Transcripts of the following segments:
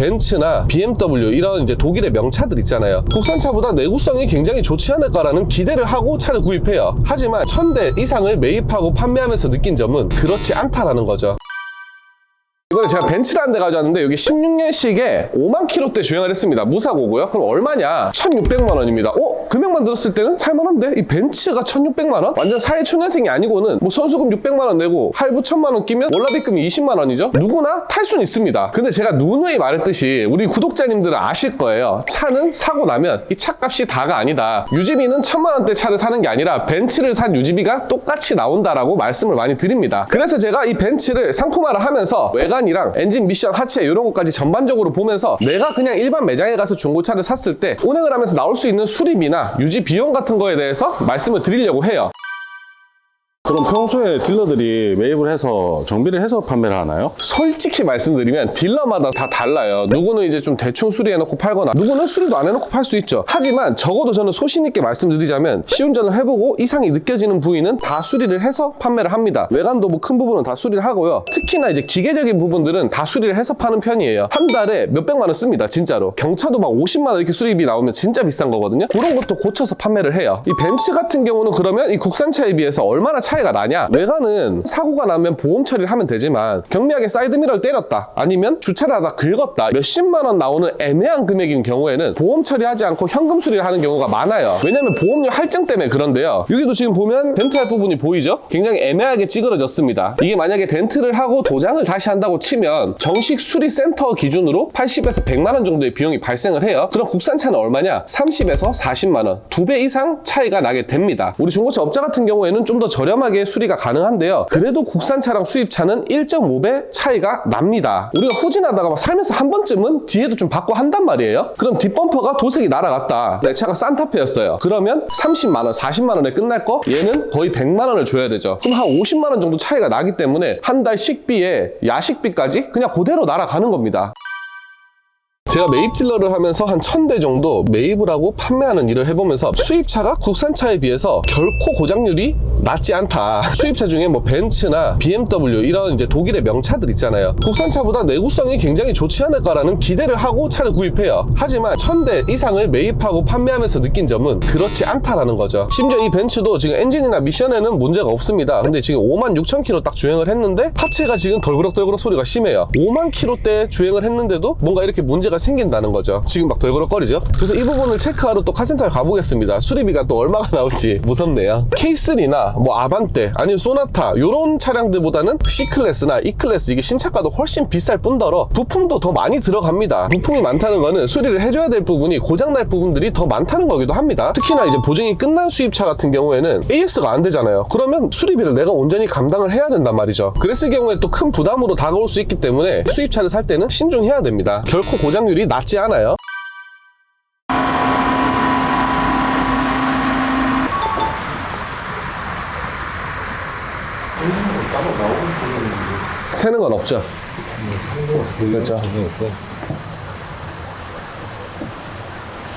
벤츠나 BMW 이런 이제 독일의 명차들 있잖아요. 국산차보다 내구성이 굉장히 좋지 않을까라는 기대를 하고 차를 구입해요. 하지만 1000대 이상을 매입하고 판매하면서 느낀 점은 그렇지 않다라는 거죠. 이번에 제가 벤츠를 한 대 가져왔는데 여기 16년식에 5만 킬로대 주행을 했습니다. 무사고고요. 그럼 얼마냐? 1600만 원입니다. 금액만 들었을 때는 살만한데? 이 벤츠가 1600만 원? 완전 사회초년생이 아니고는 뭐 선수금 600만 원 내고 할부 1000만 원 끼면 월납입금이 20만 원이죠? 누구나 탈 수는 있습니다. 근데 제가 누누이 말했듯이 우리 구독자님들은 아실 거예요. 차는 사고 나면 이 차값이 다가 아니다. 유지비는 1000만 원대 차를 사는 게 아니라 벤츠를 산 유지비가 똑같이 나온다라고 말씀을 많이 드립니다. 그래서 제가 이 벤츠를 상품화를 하면서 외관이랑 엔진 미션 하체 이런 것까지 전반적으로 보면서 내가 그냥 일반 매장에 가서 중고차를 샀을 때 운행을 하면서 나올 수 있는 수리비나 유지 비용 같은 거에 대해서 말씀을 드리려고 해요. 그럼 평소에 딜러들이 매입을 해서 정비를 해서 판매를 하나요? 솔직히 말씀드리면 딜러마다 다 달라요. 누구는 이제 좀 대충 수리해놓고 팔거나 누구는 수리도 안 해놓고 팔 수 있죠. 하지만 적어도 저는 소신 있게 말씀드리자면 시운전을 해보고 이상이 느껴지는 부위는 다 수리를 해서 판매를 합니다. 외관도 뭐 큰 부분은 다 수리를 하고요. 특히나 이제 기계적인 부분들은 다 수리를 해서 파는 편이에요. 한 달에 몇백만 원 씁니다. 진짜로. 경차도 막 50만 원 이렇게 수리비 나오면 진짜 비싼 거거든요. 그런 것도 고쳐서 판매를 해요. 이 벤츠 같은 경우는 그러면 이 국산차에 비해서 얼마나 차이가 나냐? 외관은 사고가 나면 보험 처리를 하면 되지만 경미하게 사이드미러를 때렸다, 아니면 주차를 하다 긁었다, 몇십만 원 나오는 애매한 금액인 경우에는 보험 처리하지 않고 현금 수리를 하는 경우가 많아요. 왜냐면 보험료 할증 때문에 그런데요. 여기도 지금 보면 덴트할 부분이 보이죠? 굉장히 애매하게 찌그러졌습니다. 이게 만약에 덴트를 하고 도장을 다시 한다고 치면 정식 수리센터 기준으로 80에서 100만 원 정도의 비용이 발생을 해요. 그럼 국산차는 얼마냐? 30에서 40만 원, 2배 이상 차이가 나게 됩니다. 우리 중고차 업자 같은 경우에는 좀 더 저렴하게 수리가 가능한데요. 그래도 국산차랑 수입차는 1.5배 차이가 납니다. 우리가 후진하다가 막 살면서 한 번쯤은 뒤에도 좀 바꿔 한단 말이에요. 그럼 뒷범퍼가 도색이 날아갔다. 내 차가 산타페였어요. 그러면 30만 원, 40만 원에 끝날 거 얘는 거의 100만 원을 줘야 되죠. 그럼 한 50만 원 정도 차이가 나기 때문에 한 달 식비에 야식비까지 그냥 그대로 날아가는 겁니다. 제가 매입 딜러를 하면서 한 1000대 정도 매입을 하고 판매하는 일을 해보면서 수입차가 국산차에 비해서 결코 고장률이 낮지 않다. 수입차 중에 뭐 벤츠나 BMW 이런 이제 독일의 명차들 있잖아요. 국산차보다 내구성이 굉장히 좋지 않을까라는 기대를 하고 차를 구입해요. 하지만 1000대 이상을 매입하고 판매하면서 느낀 점은 그렇지 않다라는 거죠. 심지어 이 벤츠도 지금 엔진이나 미션에는 문제가 없습니다. 근데 지금 56,000km 딱 주행을 했는데 하체가 지금 덜그럭덜그럭 소리가 심해요. 5만 킬로대 주행을 했는데도 뭔가 이렇게 문제가 생긴다는 거죠. 지금 막 덜그럭거리죠. 그래서 이 부분을 체크하러 또 카센터에 가보겠습니다. 수리비가 또 얼마가 나올지 무섭네요. K3나 뭐 아반떼 아니면 소나타 이런 차량들보다는 C클래스나 E클래스 이게 신차가도 훨씬 비쌀 뿐더러 부품도 더 많이 들어갑니다. 부품이 많다는 거는 수리를 해줘야 될 부분이 고장날 부분들이 더 많다는 거기도 합니다. 특히나 이제 보증이 끝난 수입차 같은 경우에는 AS가 안 되잖아요. 그러면 수리비를 내가 온전히 감당을 해야 된단 말이죠. 그랬을 경우에 또 큰 부담으로 다가올 수 있기 때문에 수입차를 살 때는 신중해야 됩니다. 결코 고장률이 낮지 않아요. 새는 건 없죠. 그렇죠.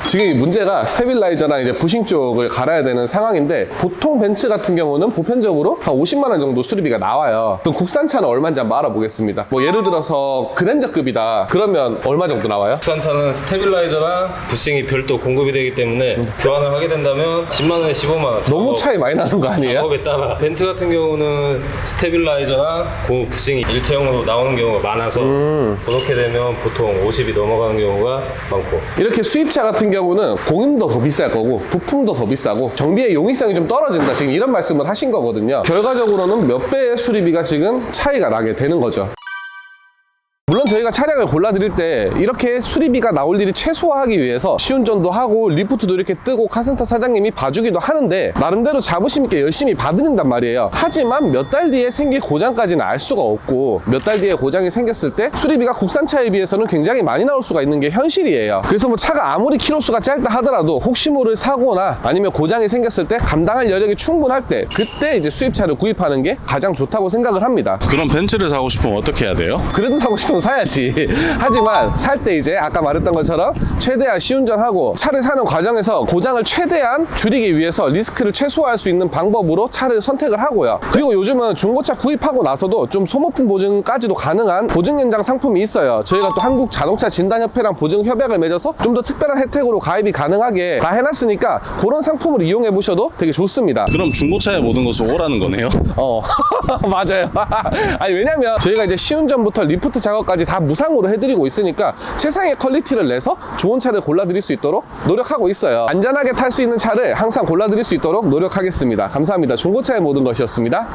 지금 이 문제가 스테빌라이저랑 이제 부싱 쪽을 갈아야 되는 상황인데 보통 벤츠 같은 경우는 보편적으로 한 50만 원 정도 수리비가 나와요. 그럼 국산차는 얼마인지 한번 알아보겠습니다. 뭐 예를 들어서 그랜저급이다. 그러면 얼마 정도 나와요? 국산차는 스테빌라이저랑 부싱이 별도 공급이 되기 때문에 교환을 하게 된다면 10만 원에 15만 원. 너무 차이 많이 나는 거 아니에요? 작업에 따라. 벤츠 같은 경우는 스테빌라이저랑 부싱이 일체형으로 나오는 경우가 많아서 그렇게 되면 보통 50이 넘어가는 경우가 많고, 이렇게 수입차 같은 경우는 공임도 더 비쌀 거고 부품도 더 비싸고 정비의 용이성이 좀 떨어진다, 지금 이런 말씀을 하신 거거든요. 결과적으로는 몇 배의 수리비가 지금 차이가 나게 되는 거죠. 물론 저희가 차량을 골라드릴 때 이렇게 수리비가 나올 일이 최소화하기 위해서 시운전도 하고 리프트도 이렇게 뜨고 카센터 사장님이 봐주기도 하는데 나름대로 자부심 있게 열심히 봐드린단 말이에요. 하지만 몇 달 뒤에 생길 고장까지는 알 수가 없고 몇 달 뒤에 고장이 생겼을 때 수리비가 국산차에 비해서는 굉장히 많이 나올 수가 있는 게 현실이에요. 그래서 뭐 차가 아무리 키로수가 짧다 하더라도 혹시 모를 사고나 아니면 고장이 생겼을 때 감당할 여력이 충분할 때 그때 이제 수입차를 구입하는 게 가장 좋다고 생각을 합니다. 그럼 벤츠를 사고 싶으면 어떻게 해야 돼요? 그래도 사고 싶으면 사야 사야지. 하지만 살 때 이제 아까 말했던 것처럼 최대한 시운전하고 차를 사는 과정에서 고장을 최대한 줄이기 위해서 리스크를 최소화할 수 있는 방법으로 차를 선택을 하고요. 그리고 요즘은 중고차 구입하고 나서도 좀 소모품 보증까지도 가능한 보증 연장 상품이 있어요. 저희가 또 한국 자동차 진단협회랑 보증 협약을 맺어서 좀 더 특별한 혜택으로 가입이 가능하게 다 해놨으니까 그런 상품을 이용해 보셔도 되게 좋습니다. 그럼 중고차의 모든 것은 오라는 거네요? 맞아요. 아니 왜냐면 저희가 이제 시운전부터 리프트 작업까지 다 무상으로 해드리고 있으니까 최상의 퀄리티를 내서 좋은 차를 골라드릴 수 있도록 노력하고 있어요. 안전하게 탈 수 있는 차를 항상 골라드릴 수 있도록 노력하겠습니다. 감사합니다. 중고차의 모든 것이었습니다.